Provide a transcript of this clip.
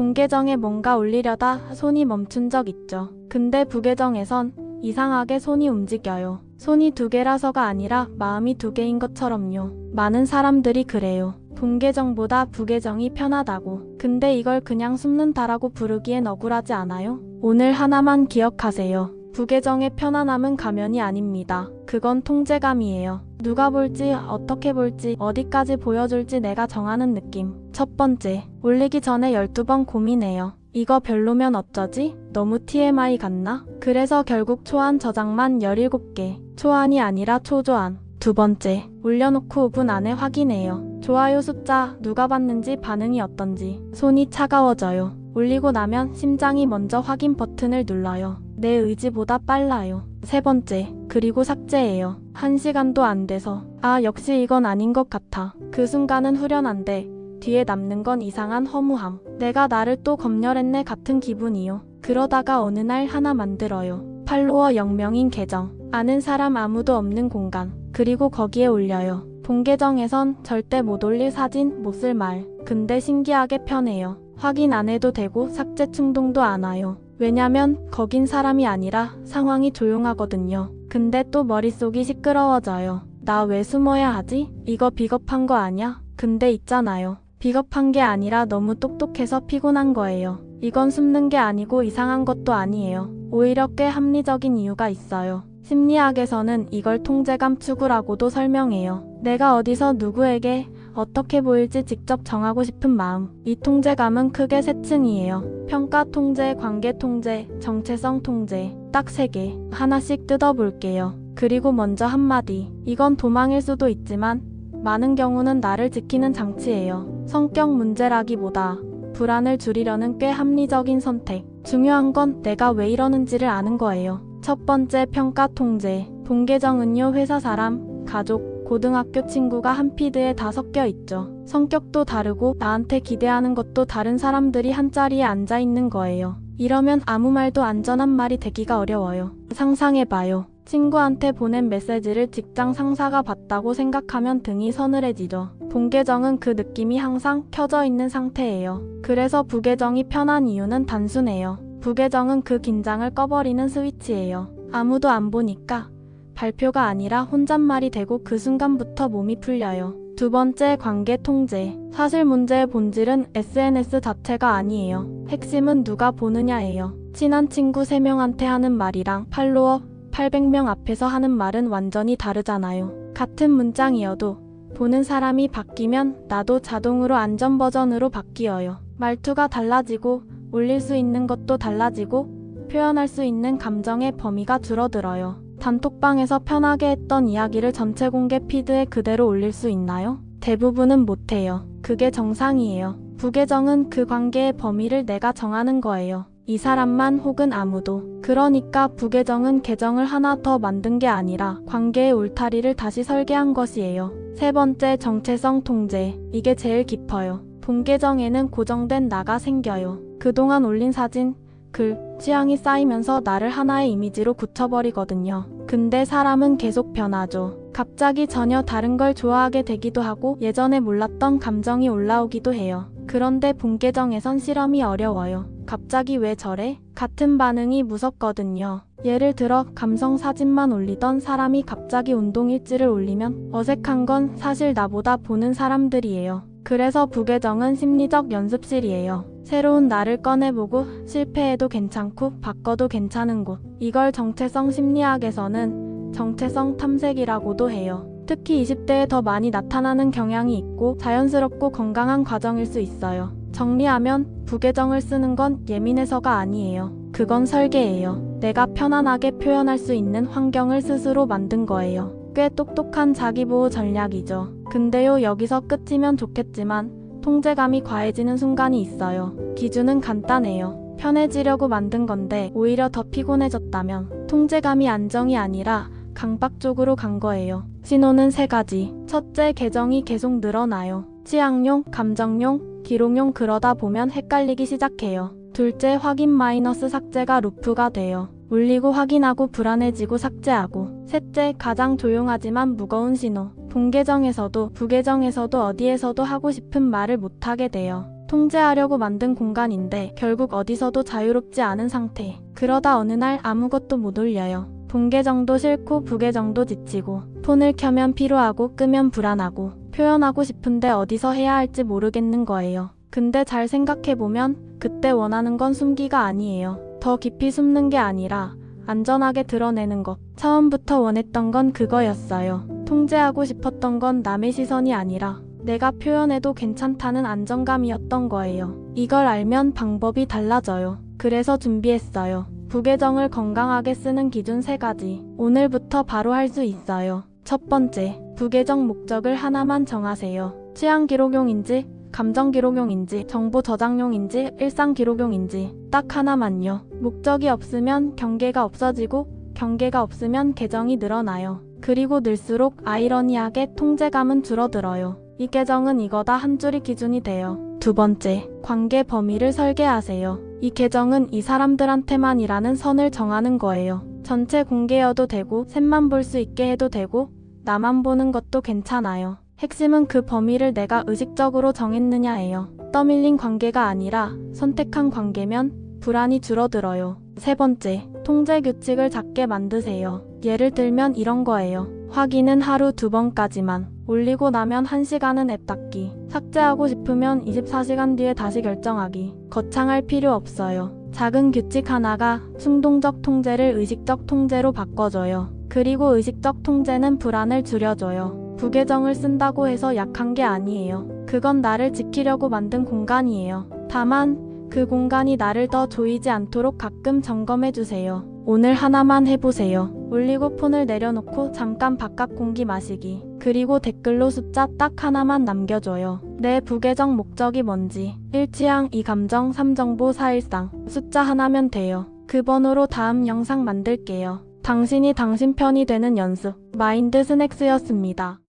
본 계정에 뭔가 올리려다 손이 멈춘 적 있죠. 근데 부계정에선 이상하게 손이 움직여요. 손이 두 개라서가 아니라 마음이 두 개인 것처럼요. 많은 사람들이 그래요. 본 계정보다 부계정이 편하다고. 근데 이걸 그냥 숨는다라고 부르기엔 억울하지 않아요? 오늘 하나만 기억하세요. 부계정의 편안함은 가면이 아닙니다. 그건 통제감이에요. 누가 볼지, 어떻게 볼지, 어디까지 보여줄지 내가 정하는 느낌. 첫 번째, 올리기 전에 12번 고민해요. 이거 별로면 어쩌지? 너무 TMI 같나? 그래서 결국 초안 저장만 17개. 초안이 아니라 초조안. 두 번째, 올려놓고 5분 안에 확인해요. 좋아요 숫자, 누가 봤는지, 반응이 어떤지. 손이 차가워져요. 올리고 나면 심장이 먼저 확인 버튼을 눌러요. 내 의지보다 빨라요. 세 번째, 그리고 삭제해요. 1시간도 안 돼서. 아, 역시 이건 아닌 것 같아. 그 순간은 후련한데 뒤에 남는 건 이상한 허무함. 내가 나를 또 검열했네 같은 기분이요. 그러다가 어느 날 하나 만들어요. 팔로워 0명인 계정. 아는 사람 아무도 없는 공간. 그리고 거기에 올려요. 본 계정에선 절대 못 올릴 사진, 못 쓸 말. 근데 신기하게 편해요. 확인 안 해도 되고 삭제 충동도 안 와요. 왜냐면 거긴 사람이 아니라 상황이 조용하거든요. 근데 또 머릿속이 시끄러워져요. 나 왜 숨어야 하지? 이거 비겁한 거 아냐? 근데 있잖아요. 비겁한 게 아니라 너무 똑똑해서 피곤한 거예요. 이건 숨는 게 아니고 이상한 것도 아니에요. 오히려 꽤 합리적인 이유가 있어요. 심리학에서는 이걸 통제감 추구라고도 설명해요. 내가 어디서 누구에게 어떻게 보일지 직접 정하고 싶은 마음. 이 통제감은 크게 세 층이에요. 평가 통제, 관계 통제, 정체성 통제. 딱 3개. 하나씩 뜯어볼게요. 그리고 먼저 한마디. 이건 도망일 수도 있지만 많은 경우는 나를 지키는 장치예요. 성격 문제라기보다 불안을 줄이려는 꽤 합리적인 선택. 중요한 건 내가 왜 이러는지를 아는 거예요. 첫 번째, 평가 통제. 본 계정은요, 회사 사람, 가족, 고등학교 친구가 한 피드에 다 섞여 있죠. 성격도 다르고 나한테 기대하는 것도 다른 사람들이 한 자리에 앉아 있는 거예요. 이러면 아무 말도 안전한 말이 되기가 어려워요. 상상해봐요. 친구한테 보낸 메시지를 직장 상사가 봤다고 생각하면 등이 서늘해지죠. 본 계정은 그 느낌이 항상 켜져 있는 상태예요. 그래서 부계정이 편한 이유는 단순해요. 부계정은 그 긴장을 꺼버리는 스위치예요. 아무도 안 보니까 발표가 아니라 혼잣말이 되고 그 순간부터 몸이 풀려요. 두 번째, 관계 통제. 사실 문제의 본질은 SNS 자체가 아니에요. 핵심은 누가 보느냐예요. 친한 친구 3명한테 하는 말이랑 팔로워 800명 앞에서 하는 말은 완전히 다르잖아요. 같은 문장이어도 보는 사람이 바뀌면 나도 자동으로 안전 버전으로 바뀌어요. 말투가 달라지고 올릴 수 있는 것도 달라지고 표현할 수 있는 감정의 범위가 줄어들어요. 단톡방에서 편하게 했던 이야기를 전체 공개 피드에 그대로 올릴 수 있나요? 대부분은 못해요. 그게 정상이에요. 부계정은 그 관계의 범위를 내가 정하는 거예요. 이 사람만 혹은 아무도. 그러니까 부계정은 계정을 하나 더 만든 게 아니라 관계의 울타리를 다시 설계한 것이에요. 세 번째, 정체성 통제. 이게 제일 깊어요. 본 계정에는 고정된 나가 생겨요. 그동안 올린 사진, 글, 취향이 쌓이면서 나를 하나의 이미지로 굳혀버리거든요. 근데 사람은 계속 변하죠. 갑자기 전혀 다른 걸 좋아하게 되기도 하고 예전에 몰랐던 감정이 올라오기도 해요. 그런데 본 계정에선 실험이 어려워요. 갑자기 왜 저래? 같은 반응이 무섭거든요. 예를 들어 감성 사진만 올리던 사람이 갑자기 운동 일지를 올리면 어색한 건 사실 나보다 보는 사람들이에요. 그래서 부계정은 심리적 연습실이에요. 새로운 나를 꺼내보고 실패해도 괜찮고 바꿔도 괜찮은 곳. 이걸 정체성 심리학에서는 정체성 탐색이라고도 해요. 특히 20대에 더 많이 나타나는 경향이 있고 자연스럽고 건강한 과정일 수 있어요. 정리하면 부계정을 쓰는 건 예민해서가 아니에요. 그건 설계예요. 내가 편안하게 표현할 수 있는 환경을 스스로 만든 거예요. 꽤 똑똑한 자기보호 전략이죠. 근데요, 여기서 끝이면 좋겠지만 통제감이 과해지는 순간이 있어요. 기준은 간단해요. 편해지려고 만든 건데 오히려 더 피곤해졌다면 통제감이 안정이 아니라 강박 쪽으로 간 거예요. 신호는 3가지. 첫째, 계정이 계속 늘어나요. 취향용, 감정용, 기록용. 그러다 보면 헷갈리기 시작해요. 둘째, 확인 마이너스 삭제가 루프가 돼요. 올리고 확인하고 불안해지고 삭제하고. 셋째, 가장 조용하지만 무거운 신호. 본 계정에서도 부계정에서도 어디에서도 하고 싶은 말을 못하게 돼요. 통제하려고 만든 공간인데 결국 어디서도 자유롭지 않은 상태. 그러다 어느 날 아무것도 못 올려요. 본 계정도 싫고 부계정도 지치고 폰을 켜면 피로하고 끄면 불안하고 표현하고 싶은데 어디서 해야 할지 모르겠는 거예요. 근데 잘 생각해보면 그때 원하는 건 숨기가 아니에요. 더 깊이 숨는 게 아니라 안전하게 드러내는 것. 처음부터 원했던 건 그거였어요. 통제하고 싶었던 건 남의 시선이 아니라 내가 표현해도 괜찮다는 안정감이었던 거예요. 이걸 알면 방법이 달라져요. 그래서 준비했어요. 부계정을 건강하게 쓰는 기준 3가지. 오늘부터 바로 할 수 있어요. 첫 번째, 부계정 목적을 하나만 정하세요. 취향 기록용인지, 감정 기록용인지, 정보 저장용인지, 일상 기록용인지 딱 하나만요. 목적이 없으면 경계가 없어지고 경계가 없으면 계정이 늘어나요. 그리고 늘수록 아이러니하게 통제감은 줄어들어요. 이 계정은 이거다 한 줄이 기준이 돼요. 두 번째, 관계 범위를 설계하세요. 이 계정은 이 사람들한테만이라는 선을 정하는 거예요. 전체 공개여도 되고 셋만 볼 수 있게 해도 되고 나만 보는 것도 괜찮아요. 핵심은 그 범위를 내가 의식적으로 정했느냐예요. 떠밀린 관계가 아니라 선택한 관계면 불안이 줄어들어요. 세 번째, 통제 규칙을 작게 만드세요. 예를 들면 이런 거예요. 확인은 하루 2번까지만. 올리고 나면 1시간은 앱 닫기. 삭제하고 싶으면 24시간 뒤에 다시 결정하기. 거창할 필요 없어요. 작은 규칙 하나가 충동적 통제를 의식적 통제로 바꿔줘요. 그리고 의식적 통제는 불안을 줄여줘요. 부계정을 쓴다고 해서 약한 게 아니에요. 그건 나를 지키려고 만든 공간이에요. 다만 그 공간이 나를 더 조이지 않도록 가끔 점검해주세요. 오늘 하나만 해보세요. 올리고 폰을 내려놓고 잠깐 바깥 공기 마시기. 그리고 댓글로 숫자 딱 하나만 남겨줘요. 내 부계정 목적이 뭔지. 1취향, 2감정, 3정보, 4일상. 숫자 하나면 돼요. 그 번호로 다음 영상 만들게요. 당신이 당신 편이 되는 연습. 마인드 스낵스였습니다.